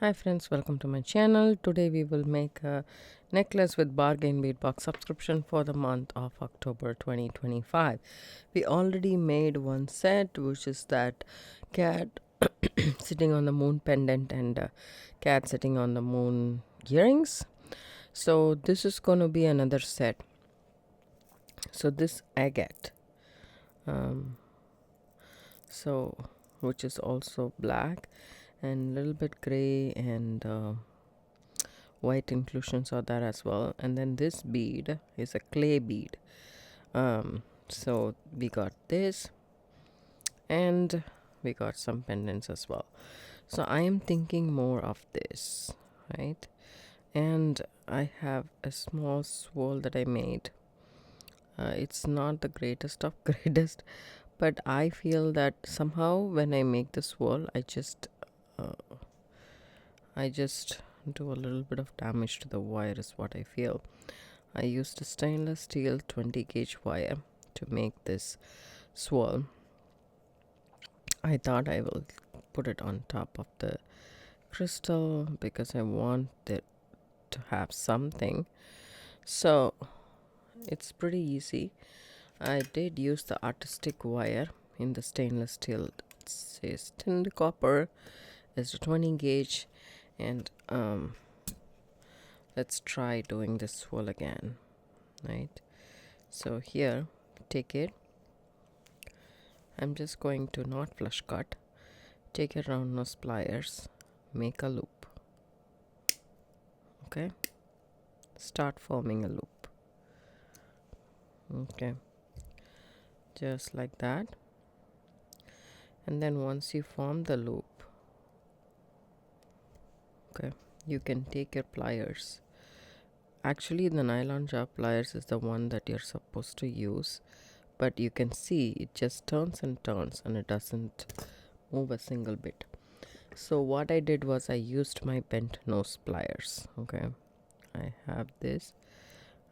Hi friends, welcome to my channel. Today we will make a necklace with bargain bead box subscription for the month of October 2025. We already made one set, which is that cat sitting on the moon pendant and cat sitting on the moon earrings. So this is going to be another set. So this agate, um, so which is also black and a little bit gray and white inclusions are there as well. And then this bead is a clay bead. So we got this and we got some pendants as well. So I am thinking more of this, right? And I have a small swirl that I made. It's not the greatest of greatest, but I feel that somehow when I make the swirl, uh, I just do a little bit of damage to the wire is what I feel. I used a stainless steel 20 gauge wire to make this swirl. I thought I will put it on top of the crystal because I want it to have something. So it's pretty easy. I did use the artistic wire in the stainless steel. It says tinned copper. It's a 20 gauge, and let's try doing this swirl again, right? So here, take it. I'm just going to not flush cut. Take your round nose pliers, make a loop. Okay, start forming a loop. Okay, just like that. And then once you form the loop, okay, you can take your pliers. Actually, the nylon jar pliers is the one that you're supposed to use, but you can see it just turns and turns and it doesn't move a single bit. So what I did was I used my bent nose pliers. Okay, I have this.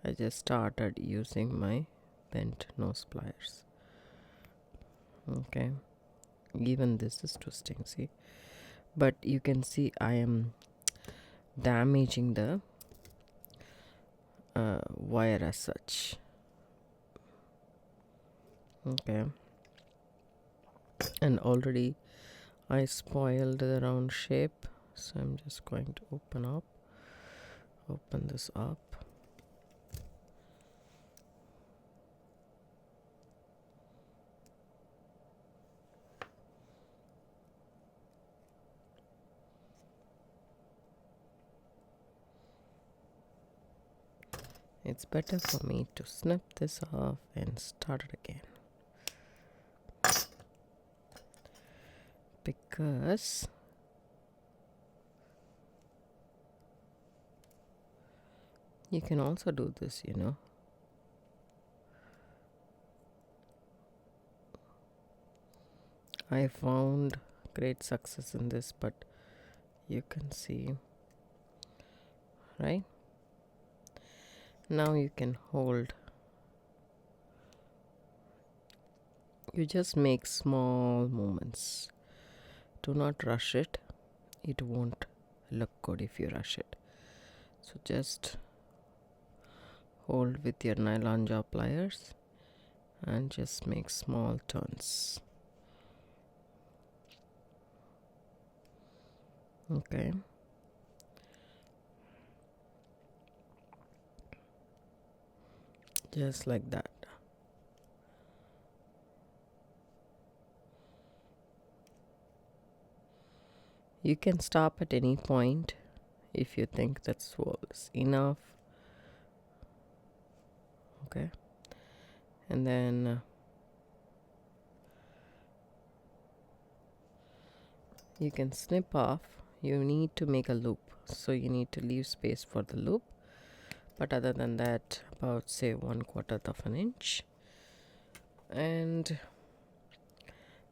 I just started using my bent nose pliers. Okay, even this is twisting, see, but you can see I am damaging the wire as such. Okay, and already I spoiled the round shape, so I'm just going to open this up. It's better for me to snip this off and start it again, because you can also do this, I found great success in this, but you can see, right? Now you can hold. You just make small movements. Do not rush it. It won't look good if you rush it. So just hold with your nylon jaw pliers and just make small turns. Okay. Just like that. You can stop at any point if you think that swirl is enough. Okay. And then you can snip off. You need to make a loop, so you need to leave space for the loop. But other than that, about say 1/4 of an inch, and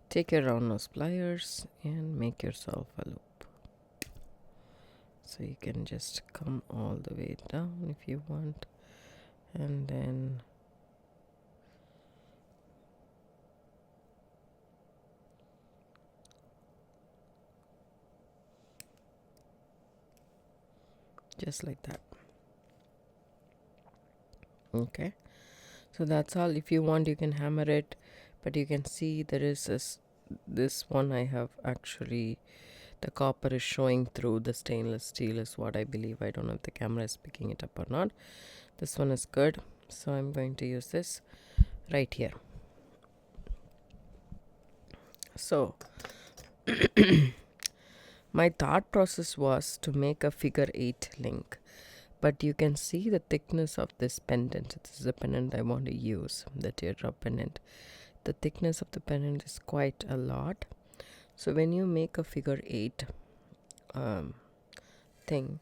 take your round nose pliers and make yourself a loop. So you can just come all the way down if you want, and then just like that. Okay, so that's all. If you want, you can hammer it, but you can see there is this one I have actually, the copper is showing through the stainless steel is what I believe. I don't know if the camera is picking it up or not. This one is good, so I'm going to use this right here. So my thought process was to make a figure 8 link, but you can see the thickness of this pendant. This is the pendant I want to use, the teardrop pendant. The thickness of the pendant is quite a lot. So when you make a figure 8 thing,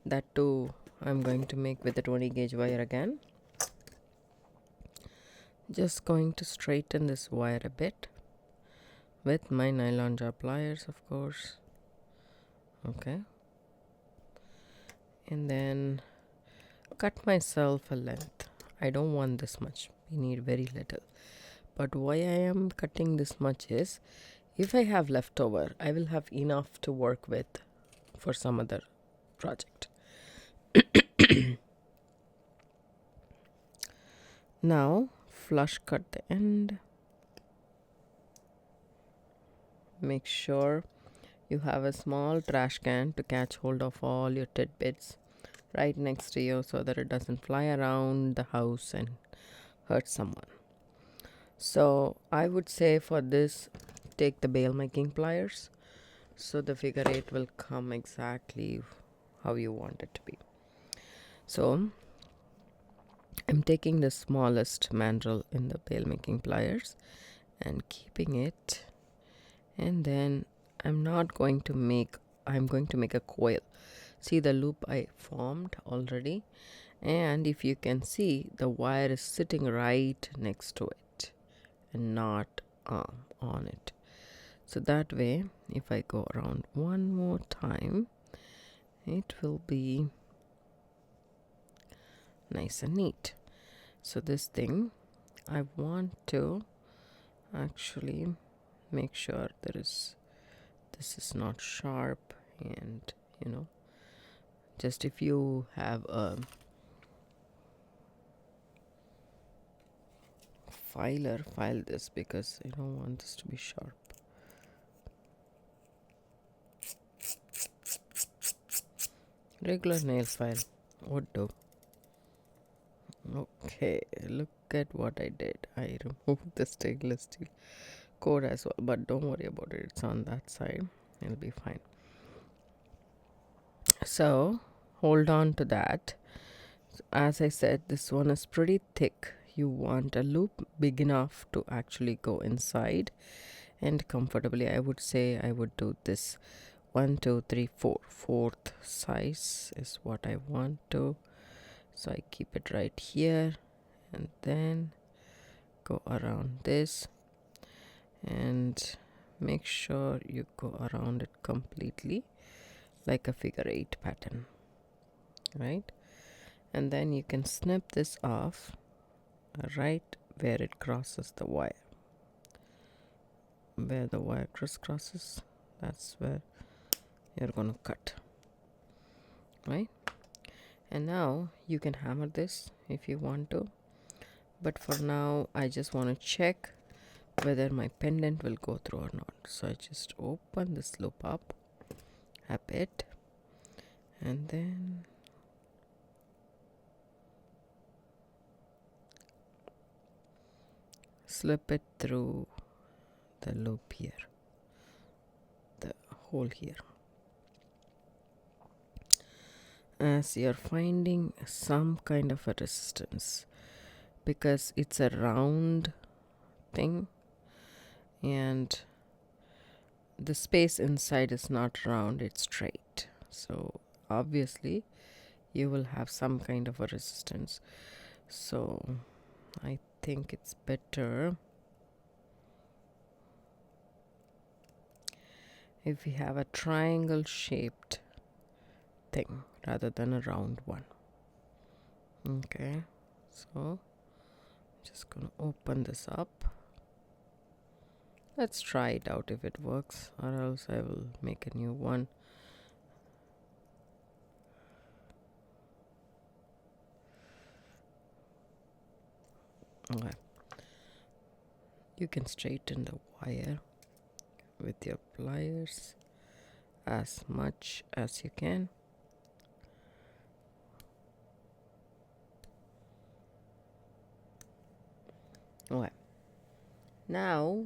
that too I'm going to make with the 20 gauge wire again. Just going to straighten this wire a bit with my nylon jar pliers, of course. Okay, and then cut myself a length. I don't want this much, we need very little. But why I am cutting this much is, if I have leftover, I will have enough to work with for some other project. Now flush cut the end. Make sure you have a small trash can to catch hold of all your tidbits right next to you so that it doesn't fly around the house and hurt someone. So I would say for this, take the bail making pliers, so the figure 8 will come exactly how you want it to be. So I'm taking the smallest mandrel in the bail making pliers and keeping it, and then I'm going to make a coil. See the loop I formed already, and if you can see, the wire is sitting right next to it and not on it. So that way, if I go around one more time, it will be nice and neat. So this thing, I want to actually make sure this is not sharp, and just if you have a filer, file this, because I don't want this to be sharp. Regular nail file would do. Okay, look at what I did. I removed the stainless steel core as well, but don't worry about it, it's on that side, it'll be fine. So hold on to that. As I said, this one is pretty thick. You want a loop big enough to actually go inside and comfortably. I would say I would do this 1 2 3 4 fourth size is what I want to. So I keep it right here and then go around this and make sure you go around it completely like a figure 8 pattern, right? And then you can snip this off right where it crosses the wire. Where the wire crisscrosses, that's where you're going to cut, right? And now you can hammer this if you want to, but for now I just want to check whether my pendant will go through or not. So I just open this loop up a bit and then slip it through the loop here, the hole here. As you're finding some kind of a resistance, because it's a round thing and the space inside is not round, it's straight, so obviously you will have some kind of a resistance. So I think it's better if we have a triangle shaped thing rather than a round one. Okay, so just gonna open this up. Let's try it out if it works, or else I will make a new one. Okay. You can straighten the wire with your pliers as much as you can. Okay. Now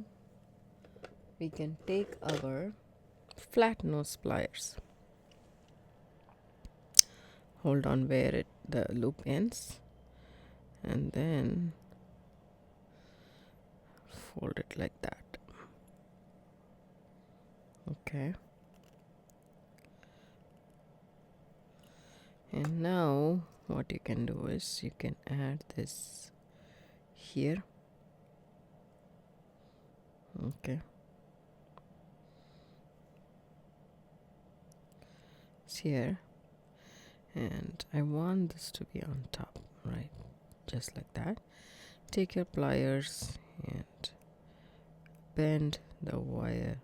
we can take our flat nose pliers. Hold on where the loop ends, and then fold it like that. Okay. And now what you can do is you can add this here. Okay. It's here, and I want this to be on top, right? Just like that. Take your pliers and bend the wire.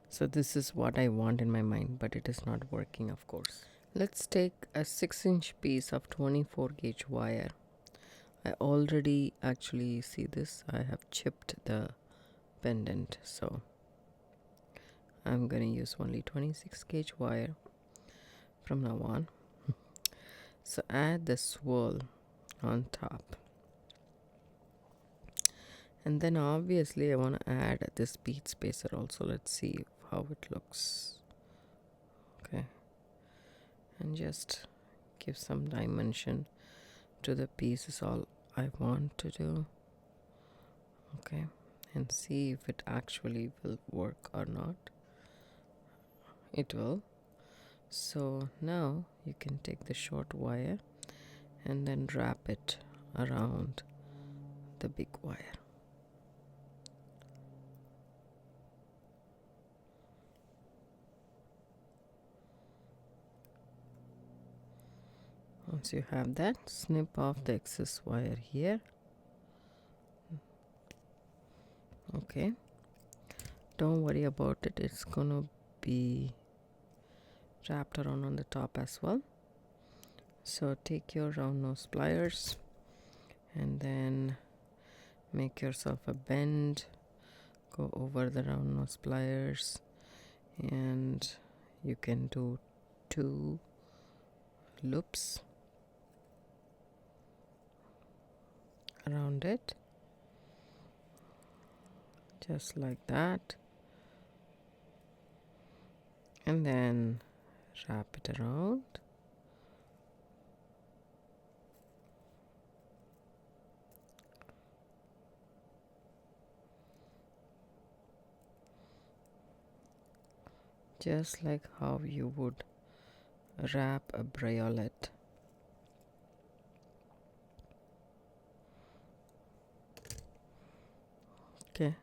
So this is what I want in my mind, but it is not working, of course. Let's take a 6-inch piece of 24 gauge wire. I already actually see this. I have chipped the pendant, so I'm gonna use only 26 gauge wire from now on. So add the swirl on top, and then obviously I want to add this bead spacer also. Let's see how it looks. Okay, and just give some dimension to the piece is all I want to do. Okay, and see if it actually will work or not. It will. So now you can take the short wire and then wrap it around the big wire. Once you have that, snip off the excess wire here. Okay, don't worry about it, it's gonna be wrapped around on the top as well. So take your round nose pliers and then make yourself a bend, go over the round nose pliers, and you can do 2 loops around it, just like that, and then wrap it around. Just like how you would wrap a briolet. Okay.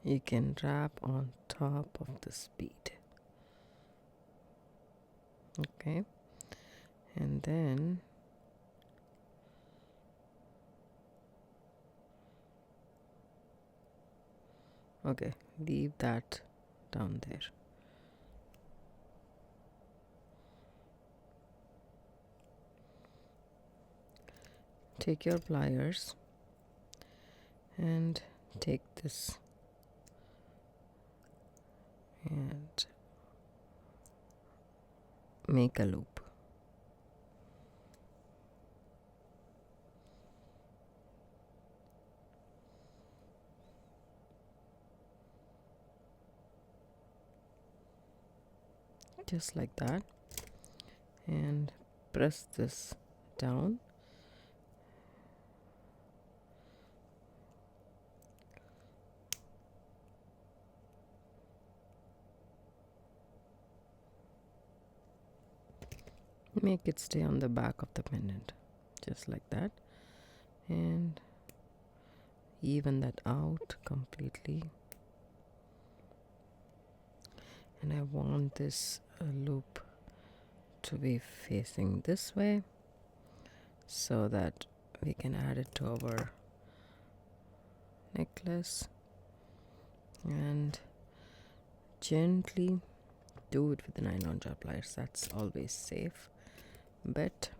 You can wrap on top of this bead. Okay. And then okay, leave that down there. Take your pliers and take this and make a loop. Just like that, and press this down. Make it stay on the back of the pendant, just like that, and even that out completely. And I want this loop to be facing this way so that we can add it to our necklace and gently do it with the nylon jar pliers. That's always safe. But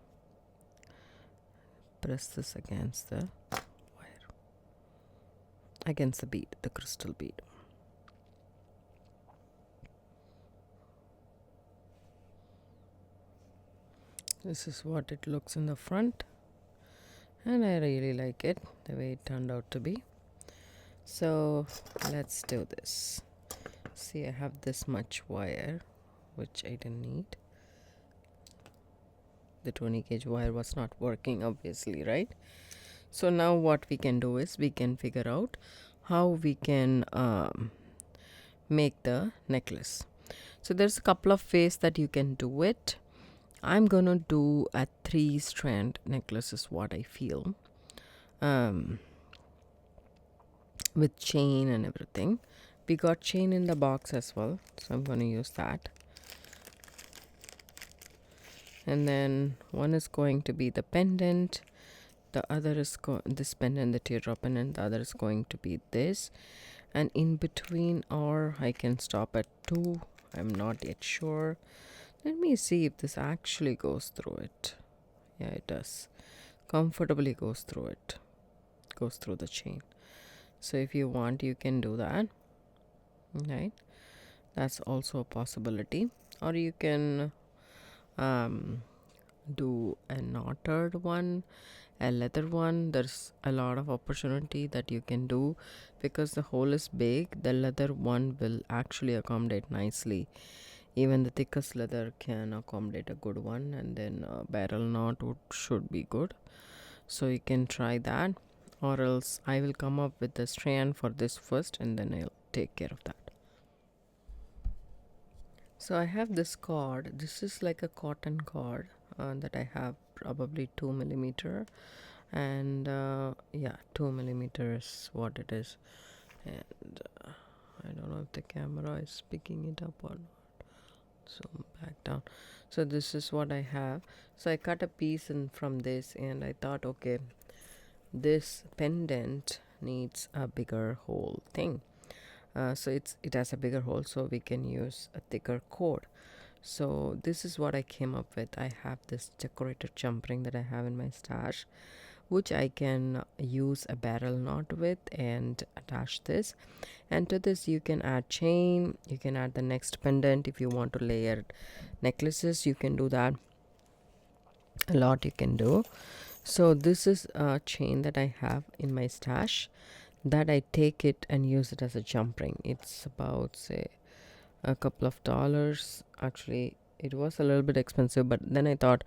press this against the wire, against the bead, the crystal bead. This is what it looks in the front, and I really like it the way it turned out to be. So let's do this. See, I have this much wire, which I didn't need. The 20 gauge wire was not working, obviously, right? So now what we can do is we can figure out how we can make the necklace. So there's a couple of ways that you can do it. I'm gonna do a 3-strand necklace is what I feel, with chain and everything. We got chain in the box as well, so I'm gonna use that. And then one is going to be the pendant, the other is this pendant, the teardrop pendant, the other is going to be this, and in between, or I can stop at 2. I'm not yet sure. Let me see if this actually goes through it. Yeah, it does. Comfortably goes through it. Goes through the chain. So if you want, you can do that. Right? That's also a possibility. Or you can do a knotted one, a leather one. There's a lot of opportunity that you can do because the hole is big. The leather one will actually accommodate nicely. Even the thickest leather can accommodate a good one, and then a barrel knot should be good. So you can try that, or else I will come up with the strand for this first and then I'll take care of that. So I have this cord. This is like a cotton cord that I have, probably 2 millimeter, and yeah, 2 millimeters is what it is. And I don't know if the camera is picking it up or not. So back down. So this is what I have. So I cut a piece in from this, and I thought, okay, this pendant needs a bigger hole thing. So it has a bigger hole, so we can use a thicker cord. So this is what I came up with. I have this decorated jump ring that I have in my stash, which I can use a barrel knot with and attach this. And to this you can add chain, you can add the next pendant. If you want to layer necklaces, you can do that. A lot you can do. So this is a chain that I have in my stash that I take it and use it as a jump ring. It's about, say, a couple of dollars. Actually, it was a little bit expensive, but then I thought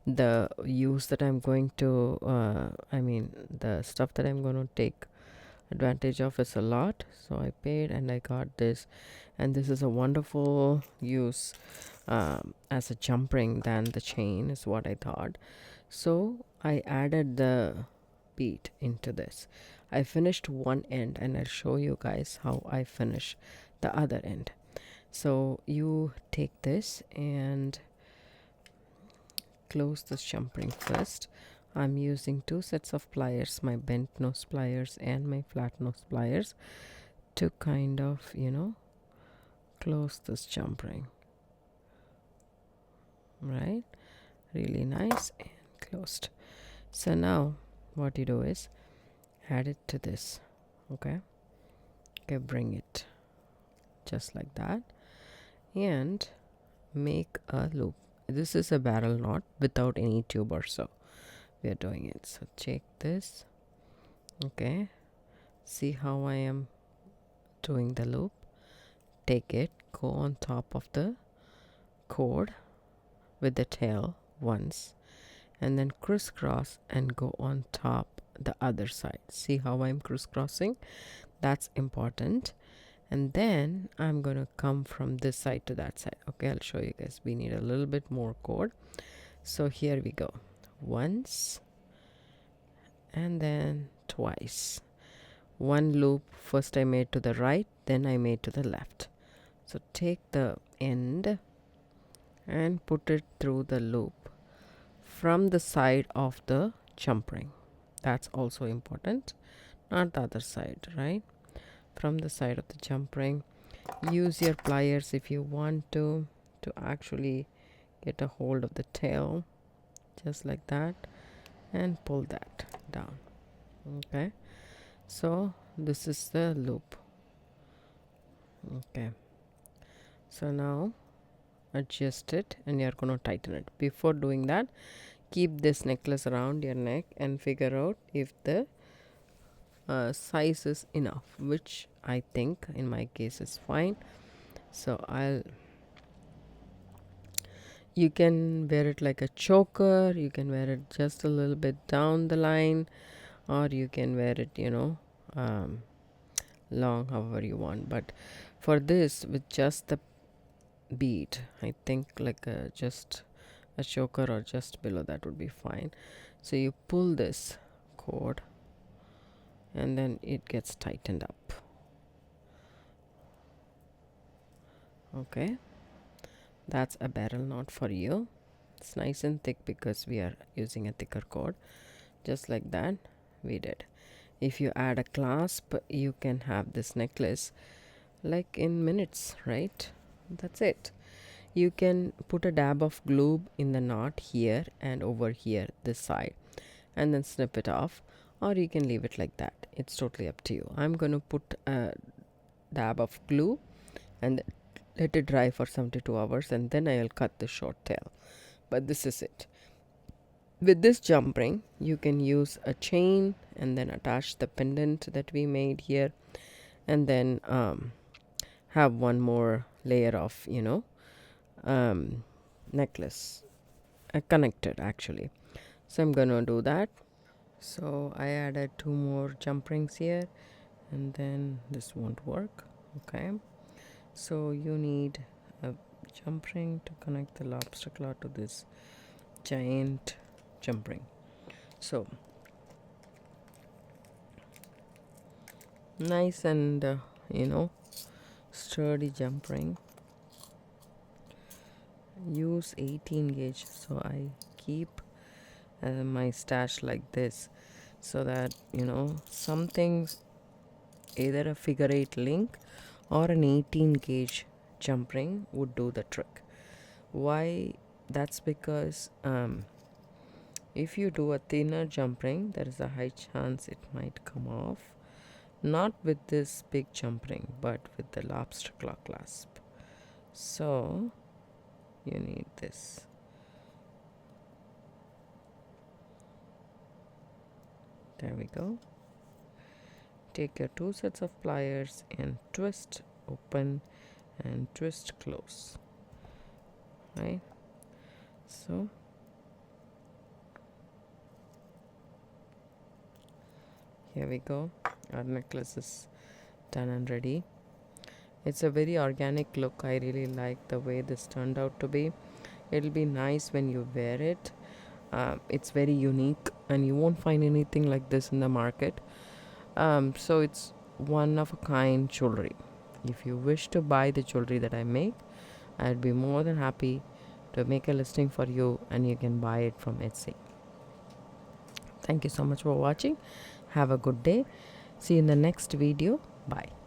the use that I'm going to the stuff that I'm going to take advantage of is a lot, so I paid and I got this. And this is a wonderful use as a jump ring than the chain, is what I thought. So I added the bead into this. I finished one end, and I'll show you guys how I finish the other end. So you take this and close this jump ring first. I'm using 2 sets of pliers, my bent nose pliers and my flat nose pliers, to kind of, close this jump ring. Right? Really nice and closed. So now what you do is add it to this. Okay, bring it just like that and make a loop. This is a barrel knot without any tube or so. We are doing it. So check this. Okay, see how I am doing the loop. Take it, go on top of the cord with the tail once, and then crisscross and go on top the other side. See how I'm crisscrossing? That's important. And then I'm gonna come from this side to that side. Okay, I'll show you guys. We need a little bit more cord. So here we go. Once and then twice. One loop first I made to the right, then I made to the left. So take the end and put it through the loop from the side of the jump ring. That's also important. not the other side, right? From the side of the jump ring. Use your pliers if you want to actually get a hold of the tail, just like that, and pull that down. Okay, so this is the loop. Okay, so now adjust it and you're going to tighten it. Before doing that, keep this necklace around your neck and figure out if the size is enough, which I think in my case is fine. So you can wear it like a choker, you can wear it just a little bit down the line, or you can wear it, long, however you want. But for this, with just the bead, I think like just a choker or just below that would be fine. So you pull this cord and then it gets tightened up. Okay, that's a barrel knot for you. It's nice and thick because we are using a thicker cord. Just like that we did. If you add a clasp, you can have this necklace like in minutes, right? That's it. You can put a dab of glue in the knot here and over here, this side, and then snip it off, or you can leave it like that. It's totally up to you. I'm going to put a dab of glue and let it dry for 72 hours, and then I'll cut the short tail. But this is it. With this jump ring, you can use a chain and then attach the pendant that we made here, and then have one more layer of necklace connected actually. So I'm gonna do that. So I added 2 more jump rings here, and then this won't work. Okay, so you need a jump ring to connect the lobster claw to this giant jump ring. So nice and sturdy jump ring. Use 18 gauge, so I keep my stash like this, so that something's either a figure 8 link or an 18 gauge jump ring would do the trick. Why? That's because if you do a thinner jump ring, there is a high chance it might come off. Not with this big jump ring, but with the lobster claw clasp. So you need this. There we go. Take your 2 sets of pliers and twist open and twist close. Right? So here we go. Our necklace is done and ready. It's a very organic look. I really like the way this turned out to be. It'll be nice when you wear it. It's very unique and you won't find anything like this in the market. So it's one of a kind jewelry. If you wish to buy the jewelry that I make, I'd be more than happy to make a listing for you, and you can buy it from Etsy. Thank you so much for watching. Have a good day. See you in the next video. Bye.